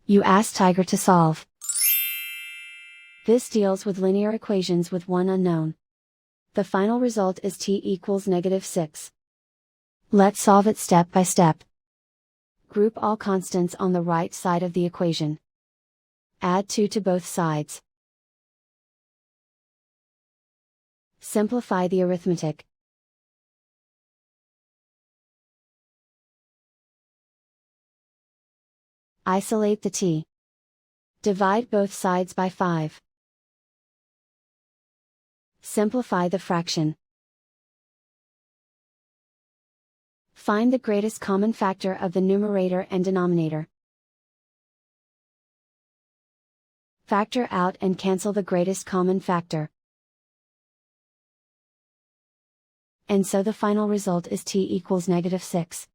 You ask Tiger to solve. This deals with linear equations with one unknown. The final result is t equals -6. Let's solve it step by step. Group all constants on the right side of the equation. Add 2 to both sides. Simplify the arithmetic. Isolate the t. Divide both sides by 5. Simplify the fraction. Find the greatest common factor of the numerator and denominator. Factor out and cancel the greatest common factor. And so the final result is t equals -6.